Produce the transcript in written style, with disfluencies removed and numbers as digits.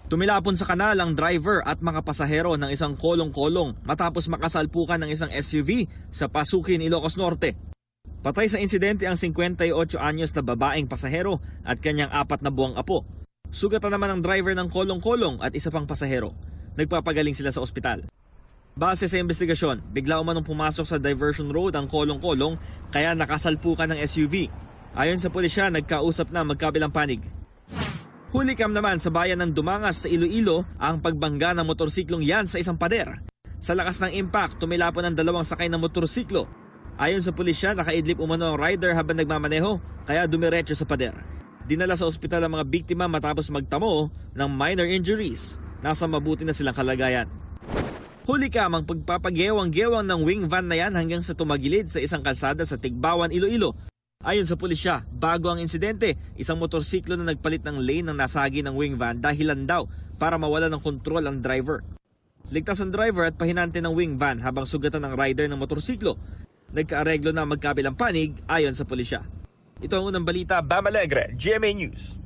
Tumilapon sa kanal ang driver at mga pasahero ng isang kolong-kolong matapos makasalpukan ng isang SUV sa Pasukin, Ilocos Norte. Patay sa insidente ang 58 anyos na babaeng pasahero at kanyang 4 na buwang apo. Sugatan naman ang driver ng kolong-kolong at isa pang pasahero. Nagpapagaling sila sa ospital. Base sa investigasyon, bigla umanong pumasok sa diversion road ang kolong-kolong kaya nakasalpukan ng SUV. Ayon sa pulisya, nagkausap na magkabilang panig. Hulikam naman sa bayan ng Dumangas sa Iloilo ang pagbangga ng motorsiklong yan sa isang pader. Sa lakas ng impact, tumilapon ang 2 sakay ng motorsiklo. Ayon sa pulisya, nakaidlip umano ang rider habang nagmamaneho kaya dumiretso sa pader. Dinala sa ospital ang mga biktima matapos magtamo ng minor injuries. Nasa mabuti na silang kalagayan. Hulikam ang pagpapagewang-gewang ng wing van na yan hanggang sa tumagilid sa isang kalsada sa Tigbawan, Iloilo. Ayon sa pulisya, bago ang insidente, isang motorsiklo na nagpalit ng lane ng nasagi ng wing van dahilan daw para mawala ng kontrol ang driver. Ligtas ang driver at pahinante ng wing van habang sugatan ng rider ng motorsiklo. Nagkaareglo na magkabilang panig ayon sa pulisya. Ito ang unang balita, Bam Alegre, GMA News.